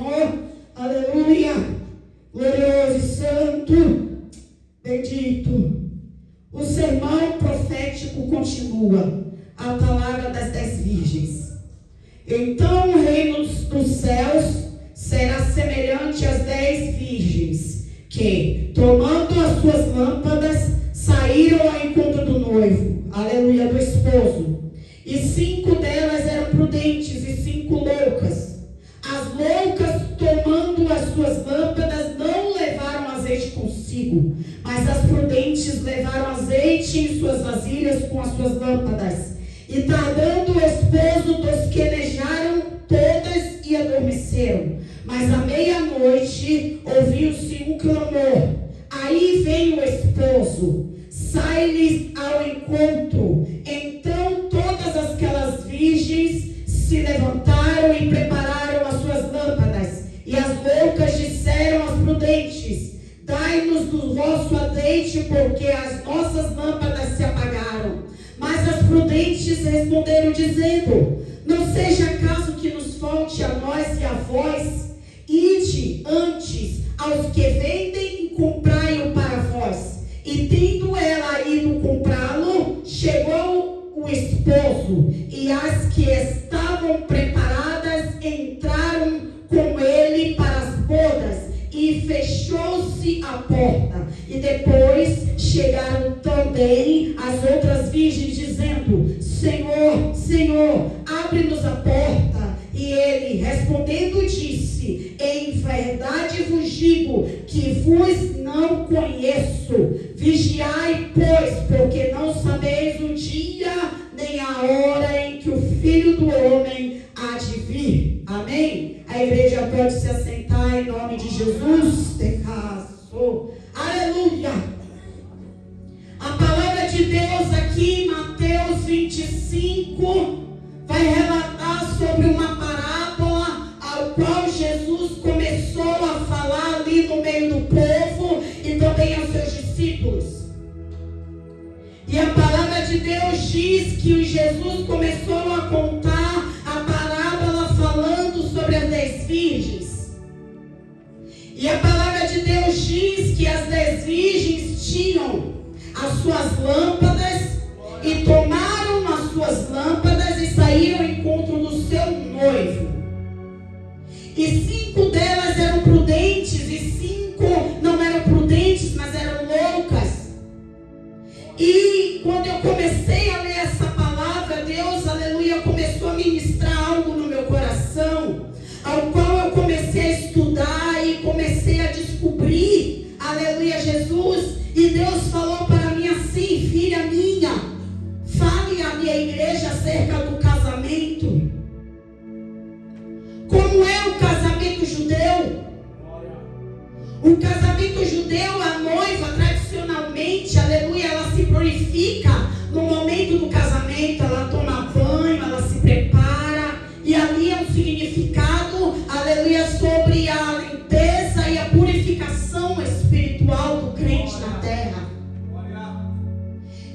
Senhor. Aleluia. Glorioso e santo. Bendito. O sermão profético continua. A palavra das 10 virgens. Então o reino dos céus será semelhante às 10 virgens, que, tomando as suas lâmpadas, saíram ao encontro do noivo, aleluia, do esposo. E 5 delas eram prudentes e 5 loucas. As loucas, tomando as suas lâmpadas, não levaram azeite consigo, mas as prudentes levaram azeite em suas vasilhas com as suas lâmpadas. E tardando o esposo, tosquenejaram todas e adormeceram. Mas à meia-noite ouviu-se um clamor. Aí veio o esposo, sai-lhes ao encontro. Então todas aquelas virgens se levantaram e prepararam as suas lâmpadas. E as loucas disseram às prudentes: dai-nos do vosso azeite, porque as nossas lâmpadas se apagaram. Mas as prudentes responderam dizendo: não seja acaso que nos falte a nós e a vós? Ide antes aos que vendem e comprai-o para vós. E tendo ela ido comprá-lo, chegou o esposo, e as que estavam preparadas entraram com ele para as bodas, e fechou-se a porta. E depois chegaram também as outras virgens, dizendo: Senhor, Senhor, abre-nos a porta. E ele, respondendo, disse: em verdade vos digo que vos não conheço. Vigiai, pois, porque não sabeis o dia nem a hora em que o Filho do Homem há de vir. Amém? A igreja pode se assentar em nome de Jesus. Aleluia. A palavra de Deus aqui em Mateus 25 vai relatar sobre uma parábola ao qual Jesus começou a falar ali no meio do povo e também aos seus discípulos. E a palavra de Deus diz que Jesus começou a contar a parábola falando sobre as 10 virgens. E a palavra de Deus diz que as 10 virgens tinham as suas lâmpadas e tomaram as suas lâmpadas e saíram ao encontro do seu noivo. E 5 delas eram prudentes e 5 não eram prudentes, mas eram loucas. E quando eu comecei a ler essa palavra, Deus, aleluia, começou a ministrar algo no meu coração, ao qual eu comecei a estudar e comecei a descobrir, aleluia, Jesus. E Deus falou para mim assim: filha minha, fale à minha igreja acerca do casamento. Como é o casamento judeu? O casamento judeu, a noiva tradicionalmente, aleluia, ela se purifica no momento do casamento. Ela toma banho, ela se prepara. E ali é um significado, aleluia, sobre a limpeza e a purificação espiritual do crente na terra.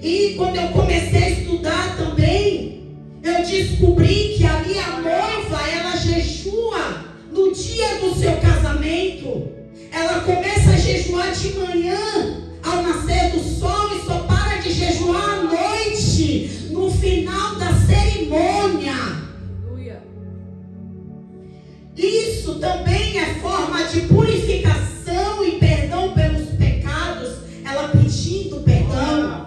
E quando eu comecei a estudar também, eu descobri que ali a noiva, ela jejua no dia do seu casamento. Ela começa a jejuar de manhã, ao nascer do sol, e só para de jejuar à noite, no final da cerimônia. Isso também é forma de purificação e perdão pelos pecados, ela pedindo perdão.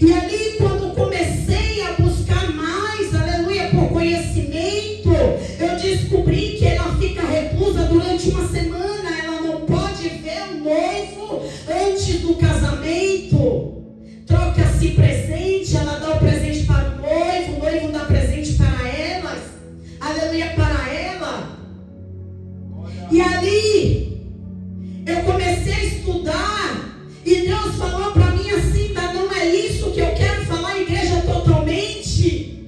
E ali, quando comecei a buscar mais, aleluia, por conhecimento, eu descobri que ela fica reclusa durante uma semana. Ela não pode ver o noivo antes do casamento. Troca-se presente, ela dá o presente para o noivo dá presente para elas, aleluia, para ela. E ali eu comecei a estudar, e Deus falou para mim assim: não é isso que eu quero falar, igreja, totalmente.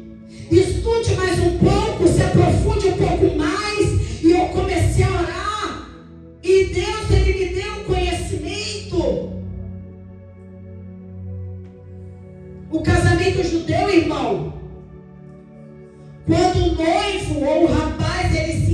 Estude mais um pouco, se aprofunde um pouco mais. E eu comecei a orar, e Deus, Ele me deu um conhecimento. O casamento judeu, irmão, quando o noivo ou o rapaz, ele se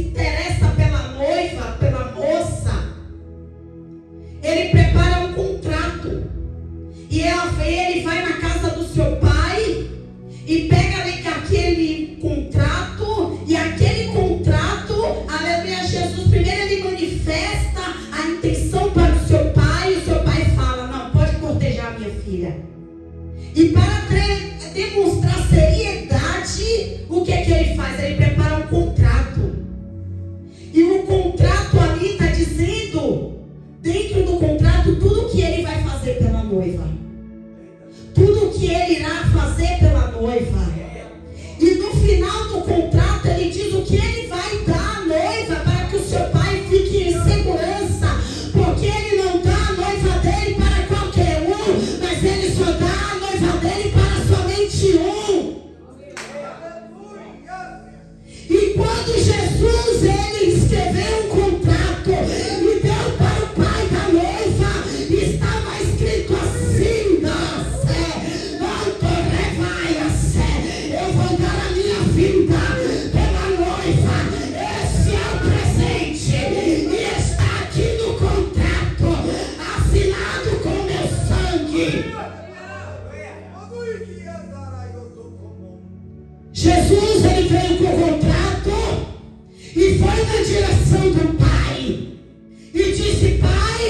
dentro do contrato tudo que ele vai fazer pela noiva. Tudo que ele irá fazer pela noiva. E no final do contrato ele diz o que ele vai dar à noiva para que o seu pai fique em segurança. Porque ele não dá a noiva dele para qualquer um, mas ele só dá a noiva dele para somente um. E quando Jesus ele escreveu um contrato e deu para o pai da noiva, estava escrito assim: eu vou dar a minha vida pela noiva. Esse é o presente e está aqui no contrato, assinado com meu sangue. Jesus ele veio com o contrato e foi na direção do Pai e disse: Pai,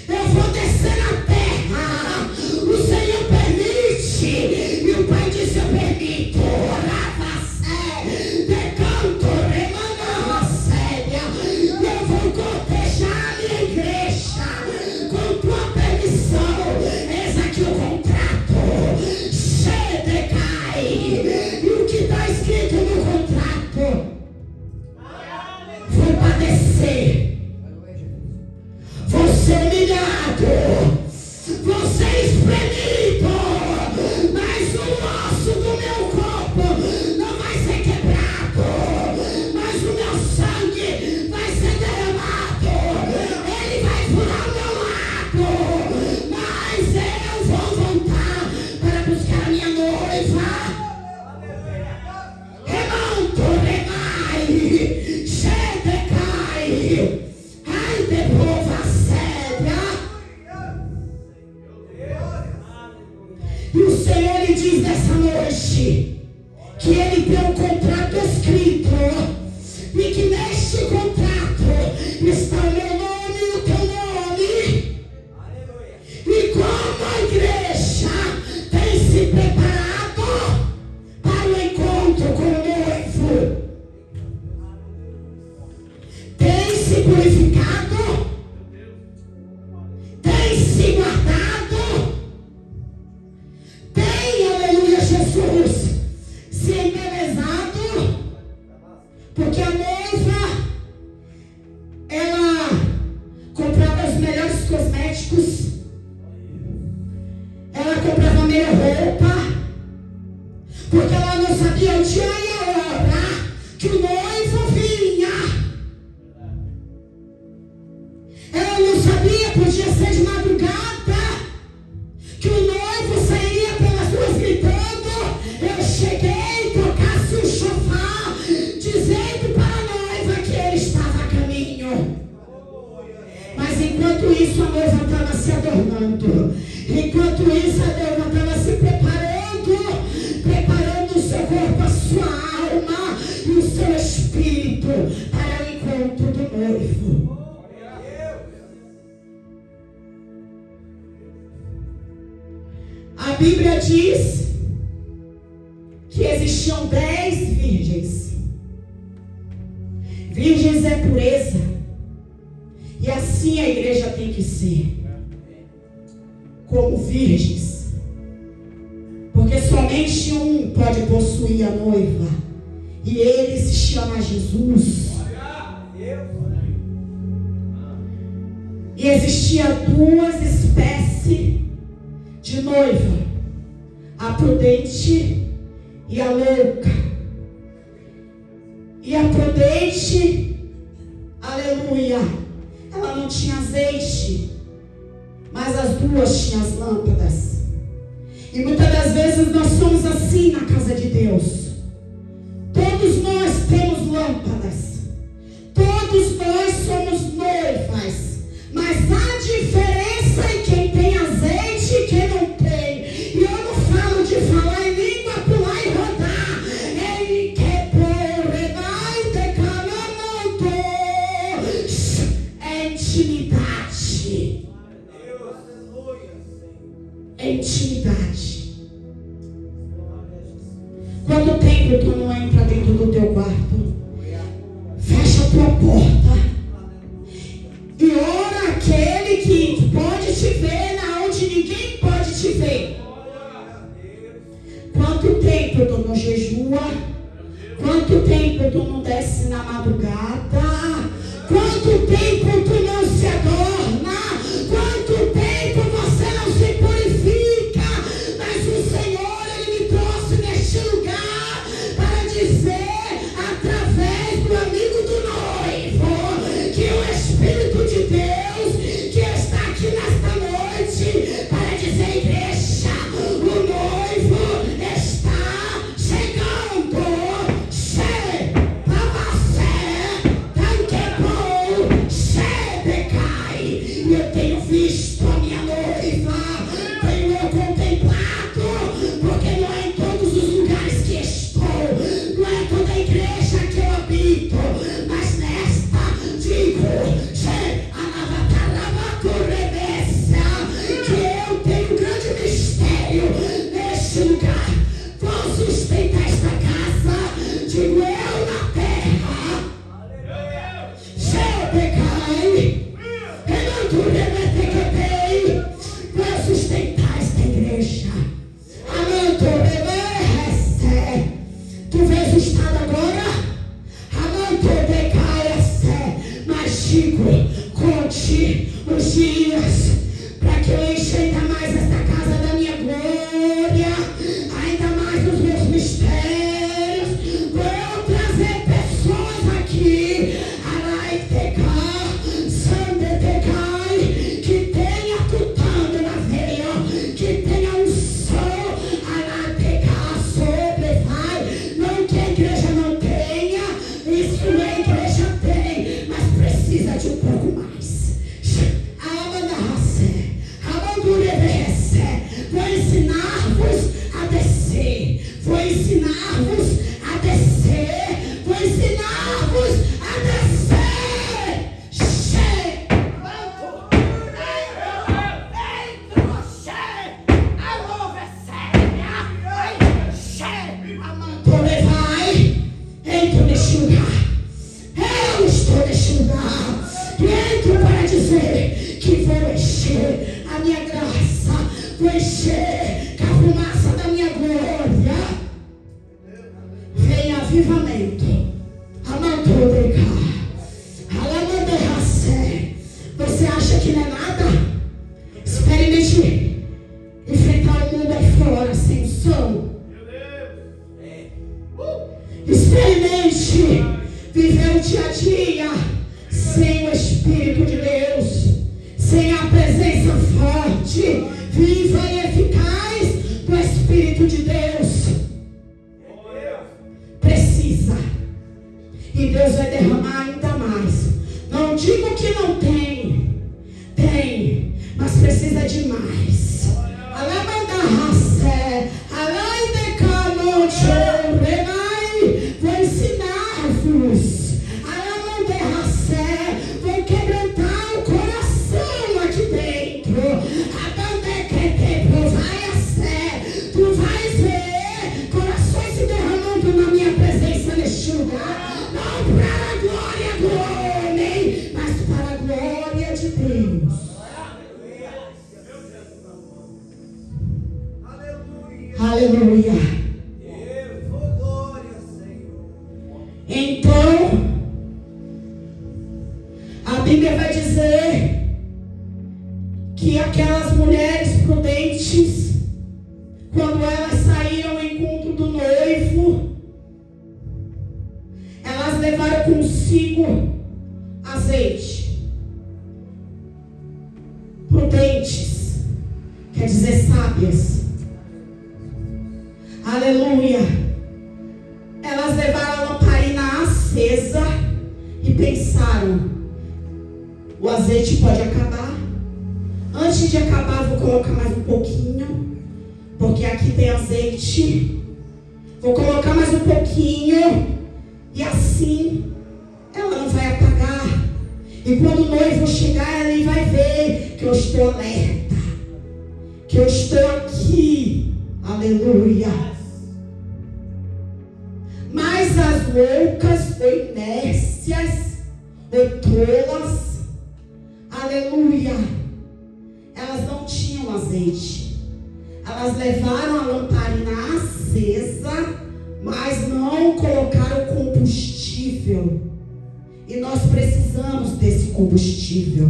eu vou descer na terra, o Senhor permite? E o Pai disse: eu permito. Decanto, remana, séria, eu vou cortejar a minha igreja com tua permissão. Eis aqui o contrato. Shedecai. E o que está escrito no contrato? Vou padecer, vou ser humilhado, vou ser espremido, mas o osso do meu corpo não vai ser quebrado, mas o meu sangue vai ser derramado. Ele vai furar o meu lado, mas eu vou voltar para buscar a minha noiva. Remonto, remai, Shedecai, ai de prova séria. E o Senhor lhe diz nessa noite que ele tem um contrato escrito e que neste contrato está o meu nome e o teu nome. E como a igreja tem se preparado para o encontro com o noivo, tem se purificado, tem se guardado, tem, aleluia, Jesus, se embelezado, porque a noiva, ela comprava os melhores cosméticos, ela comprava a melhor roupa, porque ela não sabia o dia e a hora que o noivo vinha. Ela não sabia, podia ser de madrugada, que o noivo sairia pelas ruas gritando: eu cheguei, tocasse o chofar, dizendo para a noiva que ele estava a caminho. Mas enquanto isso a noiva estava se adornando, enquanto isso a noiva estava se preparando o seu corpo, a sua alma e o seu espírito para o encontro do noivo. A Bíblia diz que existiam 10 virgens. Virgens é pureza. E assim a igreja tem que ser. Como virgens. Porque somente um pode possuir a noiva. E ele se chama Jesus. E existia 2 espécies de noiva: a prudente e a louca. E a prudente, aleluia, ela não tinha azeite, mas as 2 tinham as lâmpadas. E muitas das vezes nós somos assim na casa de Deus. Todos nós temos lâmpadas, todos nós somos noivas, mas há diferença em quem tem azeite e quem não tem. E eu não falo de falar em língua, pular e rodar. Ele quebrou, redai, decalamanto. É intimidade. É intimidade. Quanto tempo tu não entra dentro do teu quarto? Fecha a tua porta e ora aquele tua? Quanto tempo tu não desce na madrugada? Quanto tempo tu não se adorna? Quanto tempo você não se purifica? Mas o Senhor, Ele me trouxe neste lugar para dizer, através do amigo do noivo, que o Espírito de Deus que está aqui nesta noite, para dizer, igreja, o noivo está chegando. Eu tenho visto a minha noiva, tenho eu contemplado, porque não é em todos os lugares que estou, não é toda a igreja que eu habito, mas nesta digo, que eu tenho um grande mistério neste lugar. Vou sustentar esta casa, digo eu na terra. Vou sustentar esta igreja. Tu vês o estado agora? Mas digo, conte os dias para que eu encha ainda mais esta casa da minha glória, ainda mais dos meus mistérios. Vou trazer pessoas aqui, que tenha tutando na veia, que tenha um som, não que a igreja não tenha, isso a igreja tem, mas precisa de um pouco mais. Vou ensinar-vos a descer, vou ensinar-vos a descer, vou ensinar-vos a descer. Entro neste lugar, eu estou neste lugar, e entro para dizer que vou encher a minha graça, vou encher com a fumaça da minha glória. Vem avivamento, você acha que não é nada? Experimente enfrentar o mundo aí fora sem o som. Experimente viver o dia a dia sem o Espírito de Deus, sem a presença forte, viva e eficaz do Espírito de Deus. Precisa. E Deus vai derramar ainda mais. Não digo que não tem, tem, mas precisa de mais. Vou ensinar-vos. Vou quebrantar o coração aqui dentro. Tu vais ver corações se derramando na minha presença neste lugar. Não para a glória do homem, mas para a glória de Deus. Aleluia. Então, a Bíblia vai dizer que aquelas mulheres prudentes, quando elas saíram ao encontro do noivo, elas levaram consigo azeite. Prudentes quer dizer sábias. Aleluia. Elas levaram a lamparina acesa e pensaram: o azeite pode acabar. Antes de acabar, vou colocar mais um pouquinho, porque aqui tem azeite. Vou colocar mais um pouquinho, e assim ela não vai apagar. E quando o noivo chegar, ele vai ver que eu estou alerta, que eu estou aqui. Aleluia. Mas as loucas, ou inércias, ou tolas, aleluia, elas não tinham azeite. Elas levaram a lamparina acesa, mas combustível. E nós precisamos desse combustível.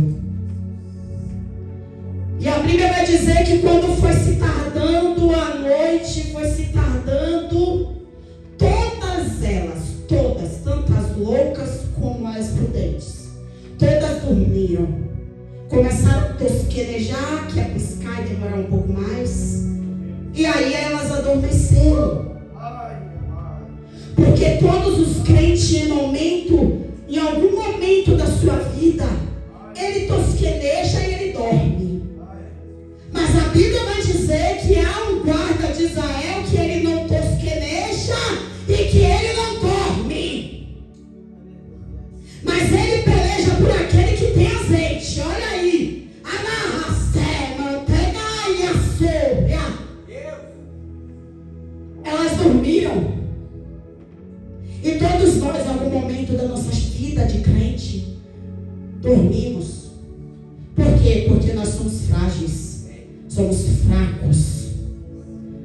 E a Bíblia vai dizer que quando foi se tardando a noite, foi se tardando, todas elas, todas, tanto as loucas como as prudentes, todas dormiram. Começaram a tosquenejar, que ia piscar e demorar um pouco mais. E aí elas adormeceram. Porque todos os crentes em algum momento da sua vida, ele tosqueneja e ele dorme. Mas a Bíblia vai dizer que há um guarda de Israel que ele não tosqueneja e que ele não dorme. Mas ele peleja por aquele que tem azeite. Olha aí. Amarracé, manteiga e açúcar. Elas dormiram. E todos nós, em algum momento da nossa vida de crente, dormimos. Por quê? Porque nós somos frágeis, somos fracos,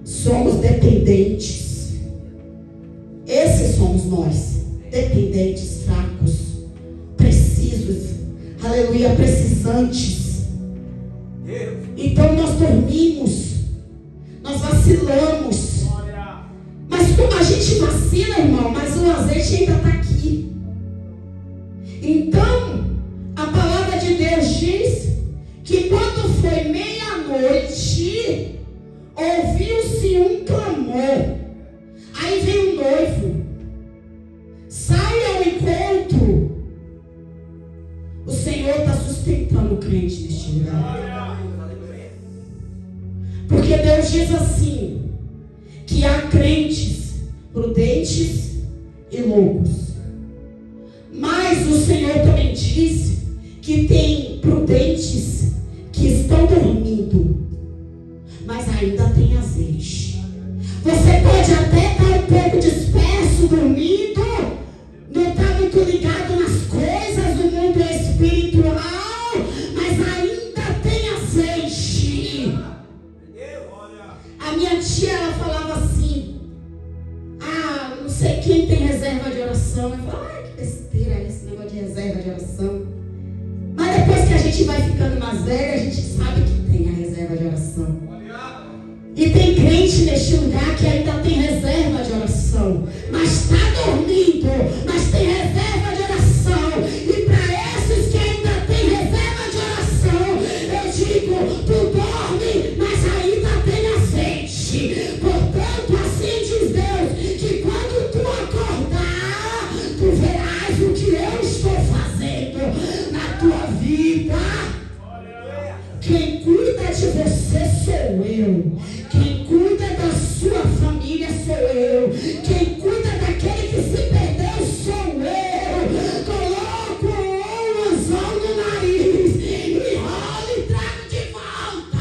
somos dependentes. Esses somos nós, dependentes, fracos, precisos, aleluia, precisantes. Então nós dormimos, nós vacilamos. Mas como a gente vacila, irmão, mas o azeite ainda está aqui. Então, a palavra de Deus diz que quando foi meia-noite, ouviu-se um clamor. Aí vem o noivo, sai ao encontro. O Senhor está sustentando o crente neste lugar. Porque Deus diz assim, que há crentes prudentes e loucos. Mas o Senhor também diz que tem prudentes que estão dormindo, mas ainda tem azeite. Você pode até estar um pouco disperso, dormindo, não está muito ligado nas coisas do mundo espiritual, mas ainda tem azeite. A minha tia, ela falava assim, não sei quem tem reserva de oração. Eu falava, que besteira esse negócio de reserva de oração. Mas depois que a gente vai ficando mais velho, a gente sabe que tem a reserva de oração. E tem crente neste lugar que ainda tem reserva de oração, mas está dormindo, mas tem reserva de oração. E para esses que ainda tem reserva de oração, eu digo, tu dorme, mas ainda tem azeite. Portanto, assim diz Deus, que quando tu acordar, tu verás o que eu estou fazendo na tua vida. Quem cuida de você sou eu. Quem cuida da sua família sou eu. Quem cuida daquele que se perdeu sou eu. Coloco um anzol no nariz, enrolo e trago de volta.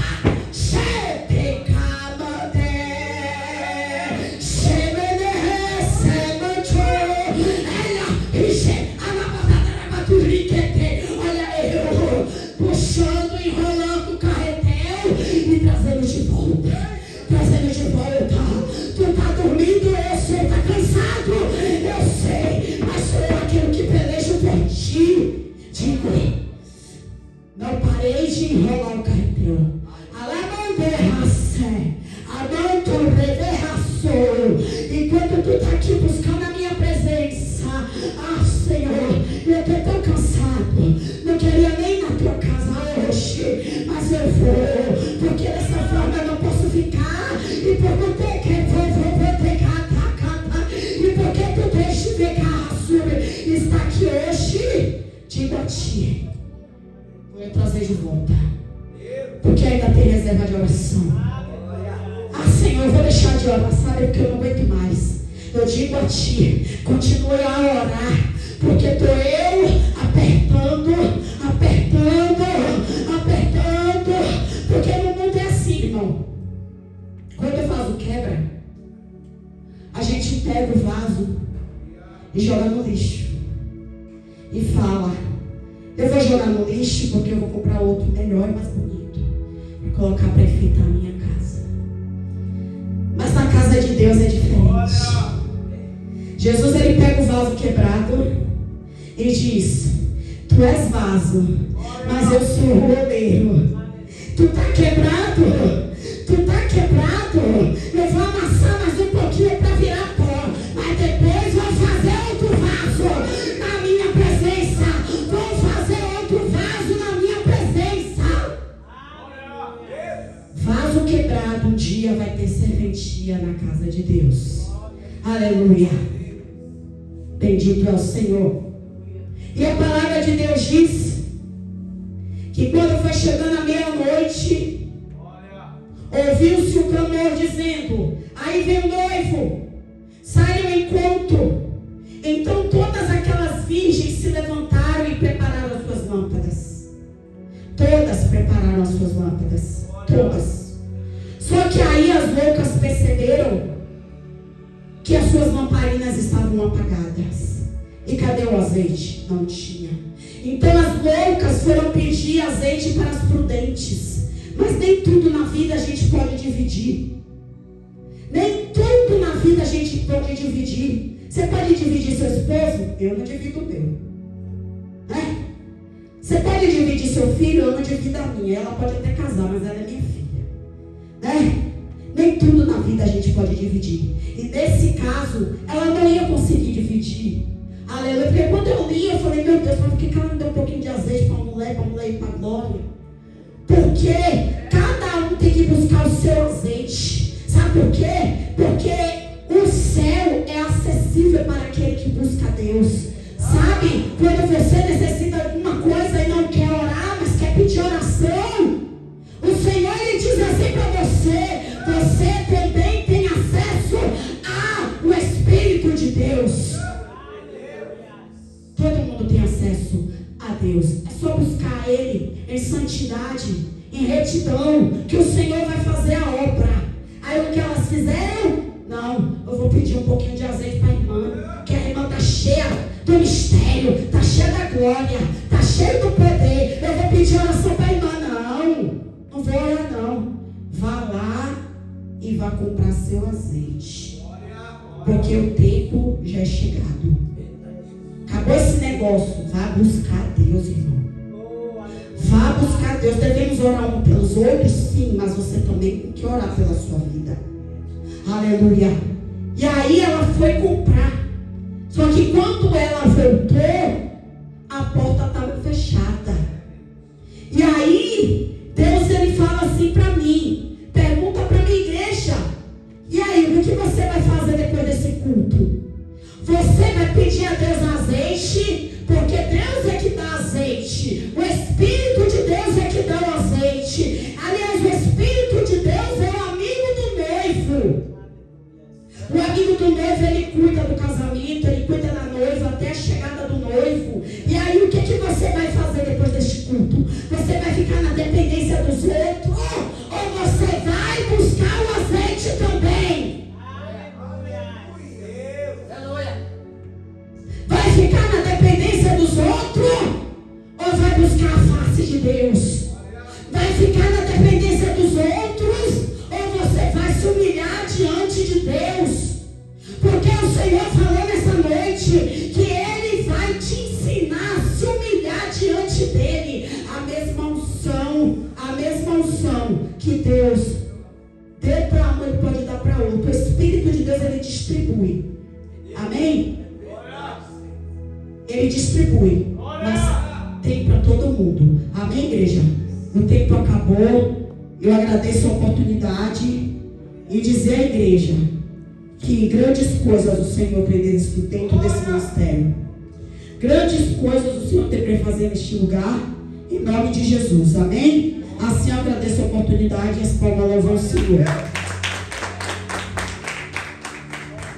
Olha eu puxando, enrolando o carretel e trazendo de volta. Trazendo de volta. Tu está dormindo, eu sei, está cansado, eu sei, mas sou eu aquele que pelejo por ti. Digo, não parei de enrolar o carretel. Enquanto tu está aqui buscando a minha presença, Senhor, eu estou tão cansado, não queria nem ir na tua casa hoje, mas eu vou, porque dessa forma eu não posso ficar, e porque tu quer, e porque tu deixa pegar sobre, está aqui hoje, digo a ti, vou trazer de volta, porque ainda tem reserva de oração. Senhor, eu vou deixar de orar, sabe, porque eu não aguento mais. Eu digo a ti, continue a orar, porque estou eu apertando, porque no mundo é assim, irmão. Quando o vaso quebra, a gente pega o vaso e joga no lixo e fala, eu vou jogar no lixo porque eu vou comprar outro melhor e mais bonito e colocar para enfeitar a minha casa. Mas na casa de Deus é diferente. Jesus, ele pega o vaso quebrado e diz: tu és vaso, mas eu sou o oleiro. Tu está quebrado, tu está quebrado. Eu vou amassar mais um pouquinho para virar pó, mas depois vou fazer outro vaso na minha presença. Vou fazer outro vaso na minha presença. Vaso quebrado um dia vai ter serventia na casa de Deus. Aleluia. Bendito é o Senhor. E a palavra de Deus diz que quando foi chegando a meia-noite, ouviu-se o clamor dizendo: aí vem o noivo, sai ao encontro. Então todas aquelas virgens se levantaram e prepararam as suas lâmpadas. Todas prepararam as suas lâmpadas. Todas. Só que aí as loucas perceberam que as suas lamparinas estavam apagadas. E cadê o azeite? Não tinha. Então as loucas foram pedir azeite para as prudentes. Mas nem tudo na vida a gente pode dividir. Nem tudo na vida a gente pode dividir. Você pode dividir seu esposo? Eu não divido o meu. Né? Você pode dividir seu filho? Eu não divido a minha. Ela pode até casar, mas ela é minha filha. Né? Nem tudo na vida a gente pode dividir. E nesse caso, ela não ia conseguir dividir. Aleluia. Porque quando eu li, eu falei: meu Deus, mas por que ela não deu um pouquinho de azeite para a mulher ir para a glória? Porque cada um tem que buscar o seu azeite. Sabe por quê? Porque o céu é acessível para aquele que busca Deus. Sabe? Quando você necessita de alguma coisa e não quer orar, mas quer pedir oração, o Senhor, ele diz assim para você: você também tem acesso ao Espírito de Deus. Todo mundo tem acesso a Deus. É só buscar Ele em santidade, em retidão, que o Senhor vai fazer a obra. Aí o que elas fizeram? Não, eu vou pedir um pouquinho de azeite para a irmã, que a irmã está cheia do mistério, está cheia da glória, está cheia do poder. Eu vou pedir oração para a irmã. Não vou orar não. Vá lá e vá comprar seu azeite, porque o tempo já é chegado. Acabou esse negócio. Vá buscar Deus, irmão. Vá buscar Deus. Devemos orar um pelos outros, sim, mas você também tem que orar pela sua vida. Aleluia. E aí ela foi comprar. Só que quando ela voltou, a porta estava fechada. E aí Deus, ele fala assim para mim, pergunta para minha igreja: e aí, o que você vai fazer depois desse culto? Você vai pedir a Deus azeite, porque Deus é que dá azeite. O Espírito de Deus é que dá o azeite. Aliás, o Espírito de Deus é o amigo do noivo. O amigo do noivo, ele cuida do casamento, ele cuida da noiva até a chegada do noivo. E aí, o que você vai fazer depois deste culto? Você vai ficar na dependência dos outros? Ou você vai buscar o azeite também? Vai ficar na dependência dos outros? Ou vai buscar a face de Deus? Vai ficar na dependência dos outros? Ou você vai se humilhar diante de Deus? Porque o Senhor falou nessa noite que Ele vai te ensinar a se humilhar diante dEle. A mesma unção que Deus deu para um, Ele pode dar para outro. O Espírito de Deus, ele distribui. Amém? Ele distribui, mas tem para todo mundo. Amém, igreja? O tempo acabou. Eu agradeço a oportunidade e dizer à igreja que grandes coisas o Senhor tem dentro desse ministério. Grandes coisas o Senhor tem para fazer neste lugar, em nome de Jesus. Amém? Assim eu agradeço a oportunidade e as palmas louvam o Senhor.